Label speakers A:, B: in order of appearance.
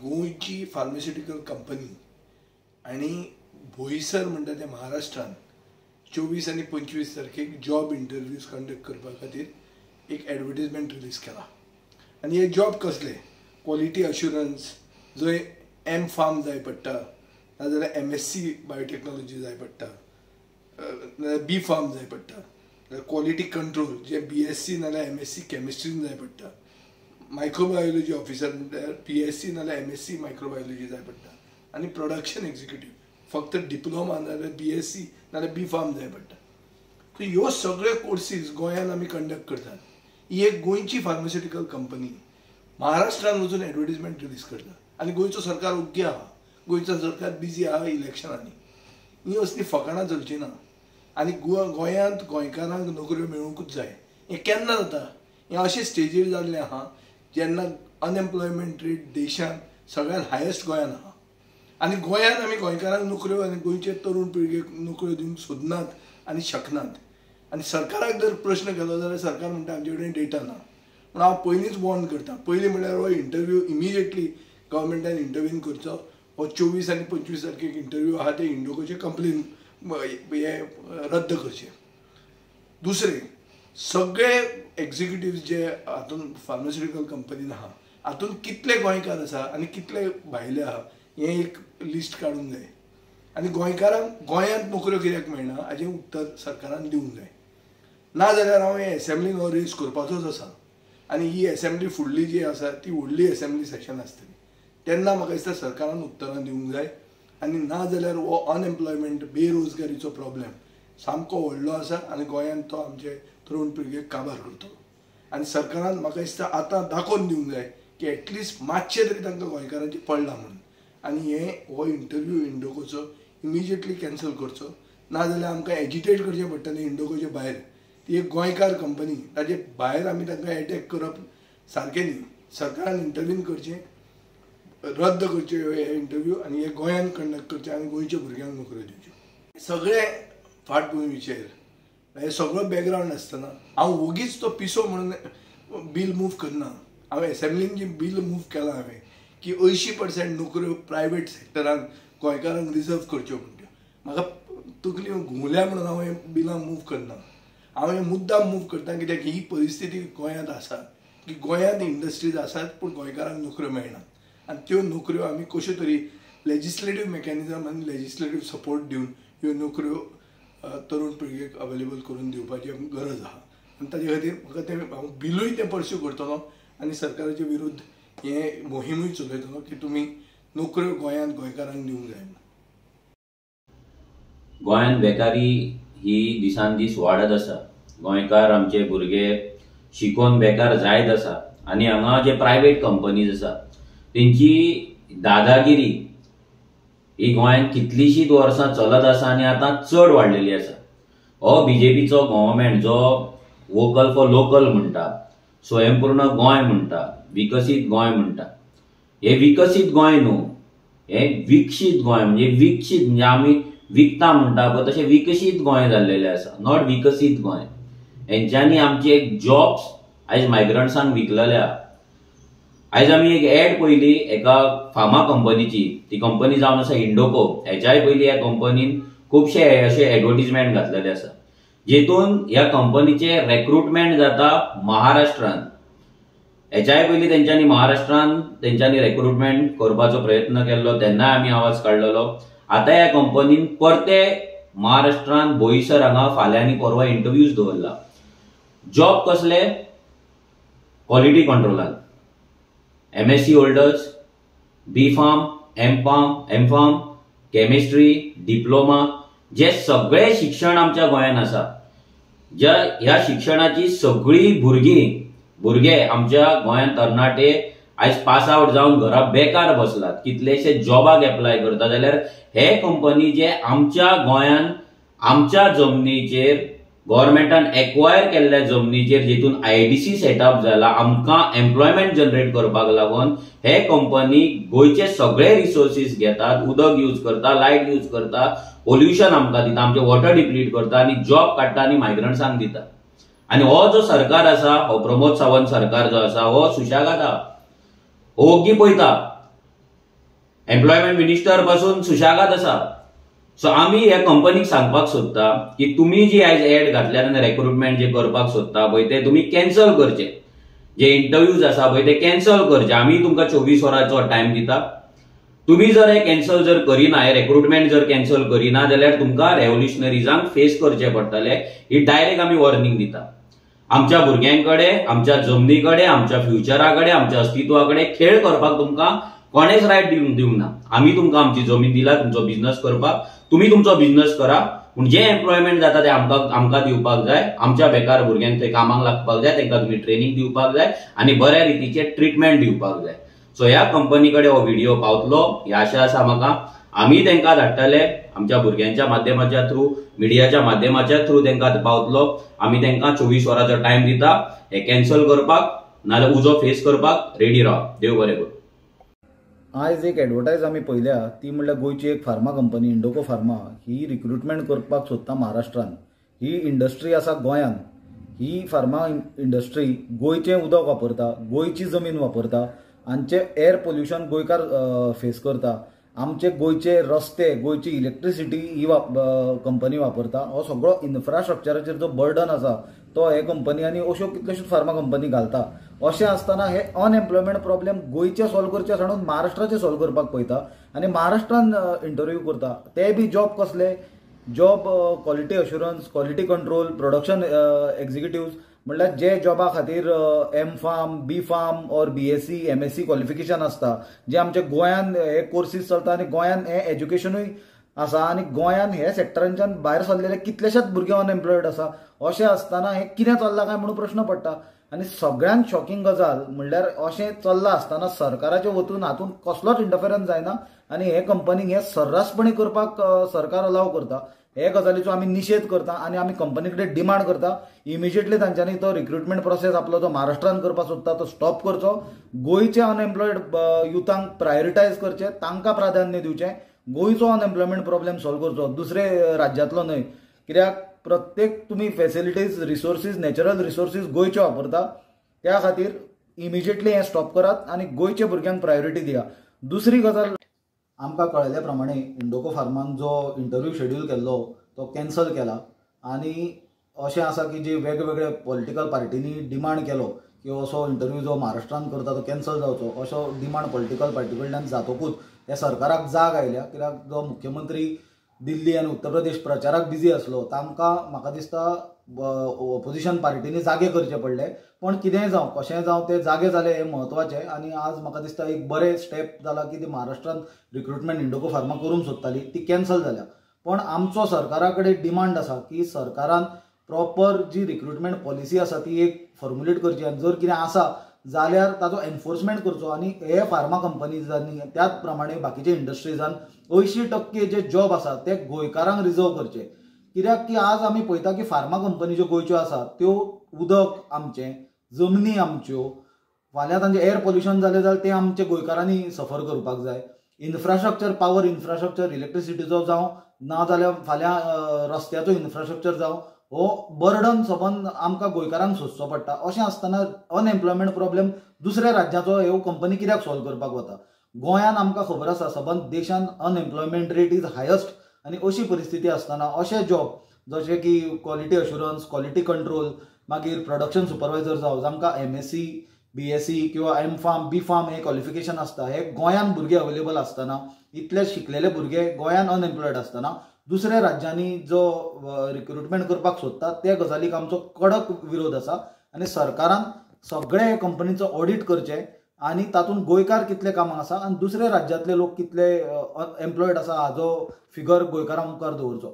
A: गोंयची pharmaceutical company आणि बोईसर म्हणटा ते महाराष्ट्रान 24 आणि 25 तारखेक जॉब इंटरव्यूज कंडक्ट करपा खातीर एक एडवर्टिजमेंट रिलीज केला. आणि हे जॉब कसले क्वॉलिटी अश्युरन्स जंय M.Pharm जाय पडटा नाजाल्यार MSc बायोटेक्नॉलॉजी जाय पडटा नाजाल्यार B.Pharm जाय पडटा क्वॉलिटी कंट्रोल जे BSc नाजाल्यार MSc केमिस्ट्रीन जाय पडटा मायक्रोबायोलॉजी ऑफिसर म्हणल्यार PSc नाजाल्यार MSc मायक्रोबायोलॉजी जाय पडटा आणि प्रोडक्शन एक्झिक्युटिव्ह फक्त डिप्लोमा नाजाल्यार BSc नाजाल्यार B.Pharm जाय पडटा. सो ह्यो सगळे कोर्सीस गोंयांत आमी कंडक्ट करतात. ही एक गोंयची फार्मास्युटिकल कंपनी महाराष्ट्रान वचून एडवर्टिजमेंट रिलीज करता आणि गोंयचो सरकार ओग्गी आहा. गोंयचो सरकार बिजी आहा इलेक्शनांनी. ही असली फकाणां चलची ना. आनी गोंयांत गोंयकारांक नोकऱ्यो मेळूंकूच जाय. हें केन्ना जाता? हें अशें स्टेजीर जाल्लें आहा जेन्ना अनएम्प्लॉयमेंट रेट देशांत सगळ्यांत हायेस्ट गोंयांत आहा. आनी गोंयांत आमी गोंयकारांक नोकऱ्यो आनी गोंयचे तरूण पिळगेक नोकऱ्यो दिवंक सोदनात आनी शकनात. आनी सरकाराक जर प्रश्न केलो जाल्यार सरकार म्हणटा आमचे कडेन डेटा ना. पूण हांव पयलींच वॉर्न करता. पयलीं म्हणल्यार हो इंटरव्यू इमिजिएटली गव्हर्मेंटान इंटरव्यून करचो. हो 24 आनी 25 तारखेक इंटरव्यू आहा ते इंडोकोचे कंप्लेन हे रद्द करचे. दुसरें सगळे एक्झिक्युटिव्ह जे हातून फार्मास्युटिकल कंपनीन आहा हातून कितले गोंयकार आसा आनी कितले भायले आहा हें एक लिस्ट काडूंक जाय. आनी गोंयकारांक गोंयांत नोकऱ्यो कित्याक मेळना हाचें उत्तर सरकारान दिवंक जाय. नाजाल्यार हांव हे एसेंब्लीन हो रेज करपाचोच आसा. आनी ही एसेंब्ली फुडली जी आसा ती व्हडली एसेंब्ली सेशन आसतली तेन्ना म्हाका दिसता सरकारान उतरां दिवंक जाय. आनी नाजाल्यार हो अनएम्प्लॉयमेंट बेरोजगारीचो प्रॉब्लेम सामको व्हडलो आसा आनी गोंयांत तो आमचे तरूण पिळगेक काबार करतलो. आनी सरकारान म्हाका दिसता आतां दाखोवन दिवंक जाय की एटलिस्ट मातशें तरी तांकां गोंयकारांचें पडलां म्हणून. आनी हो इंटरव्यू इंडोकोचो इमिजिएटली कॅन्सल करचो. नाजाल्यार आमकां एजिटेट करचें पडटलें इंडोकोचे भायर. ती एक गोंयकार कंपनी ताचे भायर आमी तांकां एटॅक करप सारकें न्ही. सरकारान इंटरव्यून करचें रद्द करचे हे इंटरव्यू आनी हे गोंयांत कंडक्ट करचे आनी गोंयच्या भुरग्यांक नोकऱ्यो दिवच्यो. सगळे फाटभुंयेचेर हे सगळो बॅकग्रावंड आसतना हांव वोगीच तो पिसो म्हणून बील मूव करना. हांव एसेंब्लीन जी बील मूव केलां हांवें की 80% नोकऱ्यो प्रायवेट सॅक्टरान गोंयकारांक रिजर्व करच्यो म्हणट्यो. म्हाका तकली घुंवल्या म्हणून हांव हें बिलां मूव करना. हांव हें मुद्दाम मूव करता कित्याक ही परिस्थिती गोंयांत आसा की गोंयांत इंडस्ट्रीज आसात पूण गोंयकारांक नोकऱ्यो मेळनात. आनी त्यो नोकऱ्यो आमी कश्यो तरी लेजिस्लेटीव मेकॅनिझम आनी लेजिस्लेटीव सपोर्ट दिवन ह्यो नोकऱ्यो तरूण पिळगेक अवेलेबल करून दिवपाची गरज आहा. आनी ताचे खातीर म्हाका तें हांव बिलूय तें परस्यू करतलो आनी सरकाराचे विरुद्ध हे मोहीमूय चलयतलो की तुमी नोकऱ्यो गोंयांत गोंयकारांक दिवंक जाय.
B: गोंयांत बेकारी ही दिसान दीस वाडत आसा. गोंयकार आमचे भुरगे शिकून बेकार जायत आसा. आनी हांगा जे प्रायवेट कंपनीज आसा तेंची दादागिरी ही गोंयांत कितलीशींच वर्सां चलत आसा आनी आतां चड वाडलेली आसा. हो बीजेपीचो गव्हर्मेंट जो वोकल फॉर लोकल म्हणटा, स्वयंपूर्ण गोंय म्हणटा, विकसीत गोंय म्हणटा, हे विकसीत गोंय न्हू, हे विकसीत गोंय म्हणजे विकसीत म्हणजे आमी विकता म्हणटा पळय तशें विकसीत गोंय जाल्लेलें आसा, नॉट विकसीत गोंय. हेंच्यांनी आमचे जॉब्स आयज मायग्रंट्सांक विकलेले आहा. आयज आमी एक एड पयली एका फार्मा कंपनीची, ती कंपनी जावन आसा इंडोको. हेच्याय पयली ह्या कंपनीन खुबशे अशे एडवर्टिजमेंट घातलेले आसा जेतून ह्या कंपनीचे रिक्रुटमेंट जाता महाराष्ट्रान. हेच्याय पयली तेंच्यांनी महाराष्ट्रान तेंच्यांनी रिक्रुटमेंट करपाचो प्रयत्न केल्लो तेन्नाय आमी आवाज काडलेलो. आतां ह्या कंपनीन परते महाराष्ट्रान बोईसर हांगा फाल्यां आनी परवा इंटरव्यूज दवरला. जॉब कसले? क्वॉलिटी कंट्रोलान. MSc holders, B.Pharm, M.Pharm, chemistry, diploma, जे सगळे शिक्षण आमच्या गोंयांत आसा. ह्या शिक्षणाची सगळी भुरगे आमच्या गोंयांत तरणाटे आयज पास आउट जावन घरा बेकार बसलात. कितलेशे जॉबाक एप्लाय करता जाल्यार हे कंपनी जे आमच्या गोंयांत आमच्या जमनीचेर गव्हर्मेंटान एक्वायर केल्ल्या जमनीचेर जेतून IDC सेटअप जाला आमकां एम्प्लॉयमेंट जनरेट करपाक लागून हे कंपनी गोंयचे सगळे रिसोर्सीस घेतात, उदक यूज करता, लायट यूज करता, पोल्युशन आमकां दिता, आमचे वॉटर डिप्लीट करता आनी जॉब काडटा आनी मायग्रंट्सांक दिता. आनी हो जो सरकार आसा, हो प्रमोद सावंत सरकार जो आसा, हो सुशागाद आहा, हो ओग्गी पळयता एम्प्लॉयमेंट मिनिस्टर पासून सुशागाद आसा. सो आमी ह्या कंपनीक सांगपाक सोदता की तुम्ही जी आयज एड घातल्या आनी रिक्रुटमेंट जे करपाक सोदता पळय ते तुम्ही कॅन्सल करचे. जे इंटरव्यूज आसा पळय ते कॅन्सल करचे. आमी तुमकां 24 वरांचो टायम दिता. तुम्ही जर हे कॅन्सल जर करिना, हे रिक्रुटमेंट जर कॅन्सल करिना जाल्यार तुमकां रेव्होल्युशनरीजांक फेस करचे पडटले. ही डायरेक्ट आमी वॉर्निंग दिता. आमच्या भुरग्यांकडे, आमच्या जमनीकडे, आमच्या फ्युचराकडे, आमच्या अस्तित्वाकडे खेळ करपाक तुमकां कोणेच रायट दिवंक ना. आमी तुमकां आमची जमीन दिला तुमचो बिझनेस करपाक. तुम्ही तुमचो बिझनेस करा, पूण जे एम्प्लॉयमेंट जाता ते आमकां दिवपाक जाय. आमच्या बेकार भुरग्यांक थंय कामाक लागपाक जाय, तांकां तुम्ही ट्रेनिंग दिवपाक जाय आनी बऱ्या रितीचे ट्रीटमेंट दिवपाक जाय. सो ह्या कंपनीकडे हो व्हिडिओ पावतलो ही आशा आसा म्हाका. आमी तांकां धाडटले आमच्या भुरग्यांच्या माध्यमाच्या थ्रू, मिडियाच्या माध्यमाच्या थ्रू तांकां पावतलो. आमी तांकां 24 वरांचो टायम दिता हे कॅन्सल करपाक नाल्यार उजो फेस करपाक रेडी राव. देव बरें करूं.
C: आयज एक एडवर्टायज आमी पळयल्या ती म्हणल्यार गोंयची एक फार्मा कंपनी इंडोको फार्मा ही रिक्रुटमेंट करपाक सोदता महाराष्ट्रान. ही इंडस्ट्री आसा गोंयान. ही फार्मा इंडस्ट्री गोंयचें उदक वापरता, गोंयची जमीन वापरता, आमचे एअर पोल्युशन गोंयकार फेस करता. आमचे गोंयचे रस्ते, गोंयची इलेक्ट्रिसिटी ही कंपनी वापरता. हो सगळो इन्फ्रास्ट्रक्चराचेर जो बर्डन आसा तो हे कंपनी आनी अश्यो कितल्योश्योच फार्मा कंपनी घालता. अशें आसतना हे अनएम्प्लॉयमेंट प्रॉब्लेम गोंयचे सॉल्व करचे सोडून महाराष्ट्राचे सॉल्व करपाक पळयता आनी महाराष्ट्रान इंटरव्यू करता. ते बी जॉब कसले? Job quality assurance, quality control, production executive म्हणल्यार जे जॉबा खातीर M.Pharm, B.Pharm और BSc, MSc क्वॉलिफिकेशन आसता, जे आमच्या गोंयान हे कोर्सीस चलता आनी गोंयान हे एज्युकेशनूय आसा आनी गोंयान हे सेक्टरांच्यान भायर सरलेले कितलेशेच भुरगे अनएम्प्लॉयड आसा. अशें आसतना हे कितें चल्लां काय म्हणून प्रश्न पडटा. आनी सगळ्यांत शॉकिंग गजाल म्हणल्यार अशें चल्लां आसतना सरकाराचे वतून हातूंत कसलोच इंटरफरन्स जायना आनी हे कंपनीक हे सर्रासपणी करपाक सरकार अलाव करता. हे गजालीचो आमी निशेध करता आनी आमी कंपनी कडेन डिमांड करता इमिजिएटली तांच्यांनी तो रिक्रुटमेंट प्रोसेस आपलो जो महाराष्ट्रान करपाक सोदता तो स्टॉप करचो. गोंयचे अनएम्प्लॉयड युथांक प्रायोरिटायज करचे, तांकां प्राधान्य दिवचें. गोंयचो अनएम्प्लॉयमेंट प्रॉब्लेम सॉल्व करचो, दुसरे राज्यांतलो न्हय. कित्याक प्रत्येक तुम्ही फॅसिलिटीज, रिसोर्सीस, नॅचरल रिसोर्सीस गोंयचे वापरता. त्या खातीर इमिजिएटली हे स्टॉप करात आनी गोंयच्या भुरग्यांक प्रायोरिटी दिया. दुसरी गजाल, आमकां कळयल्या प्रमाणे इंडोको फार्मान जो इंटरव्यू शेड्यूल केल्लो तो कॅन्सल केला आनी अशें आसा की जे वेगवेगळे पॉलिटिकल पार्टींनी डिमांड केलो की असो इंटरव्यू जो महाराष्ट्रान करता तो कॅन्सल जावचो, असो डिमांड पॉलिटिकल पार्टी कडल्यान जातकूच हे सरकाराक जाग आयल्या. कित्याक जो मुख्यमंत्री दिल्ली आनी उत्तर प्रदेश प्रचाराक बिजी आसलो तांकां म्हाका दिसता ऑपोजिशन पार्टींनी जागे करचे पडले. पण कितेंय जावं, कशेंय जावं, ते जागे जाले हे म्हत्वाचें. आनी आज म्हाका दिसता एक बरें स्टेप जाला की ती महाराष्ट्रान रिक्रुटमेंट इंडोको फार्मा करूंक सोदताली ती कॅन्सल जाल्या. पण आमचो सरकारा कडेन डिमांड आसा की सरकारान प्रॉपर जी रिक्रुटमेंट पॉलिसी आसा ती एक फॉर्म्युलेट करची आनी जर कितें आसा जाल्यार ताजो एनफोर्समेंट करचो आनी हे फार्मा कंपनीजांनी त्याच प्रमाणे बाकीच्या इंडस्ट्रीजान 80% जे जॉब आसा ते गोंयकारांक रिजर्व करचे. कित्याक की आज आमी पळयता की फार्मा कंपनी ज्यो गोंयच्यो आसा त्यो उदक आमचें, जमनी आमच्यो, फाल्यां तांचें एअर पोल्युशन जालें जाल्यार ते आमचे गोंयकारांनी सफर करपाक जाय. इन्फ्रास्ट्रक्चर, पावर इन्फ्रास्ट्रक्चर, इलेक्ट्रिसिटीचो जावं ना जाल्यार फाल्यां रस्त्याचो इन्फ्रास्ट्रक्चर जावं, हो बर्डन सबंद आमकां गोंयकारांक सोंसचो पडटा. अशें आसतना अनएम्प्लॉयमेंट प्रॉब्लेम दुसऱ्या राज्याचो ह्यो कंपनी कित्याक सॉल्व करपाक वता? गोंयान आमकां खबर आसा सबंद देशान अनएम्प्लॉयमेंट रेट इज हायस्ट आनी अशी परिस्थिती आसतना अशे जॉब जशे की क्वॉलिटी अश्युरन्स, क्वॉलिटी कंट्रोल, मागीर प्रोडक्शन सुपरवायझर जावं, जांकां MSc, BSc किंवा M.Pharm, B.Pharm हे क्वॉलिफिकेशन आसता, हे गोंयान भुरगे अवेलेबल आसतना, इतले शिकलेले भुरगे गोंयान अनएम्प्लॉयड आसतना दुसऱ्या राज्यांनी जो रिक्रुटमेंट करपाक सोदतात त्या गजालीक आमचो कडक विरोध आसा. आनी सरकारान सगळे कंपनीचो ऑडिट करचें आनी तातूंत गोंयकार कितले कामाक आसा आनी दुसऱ्या राज्यांतले लोक कितले एम्प्लॉयड आसा हाजो फिगर गोंयकारां मुखार दवरचो.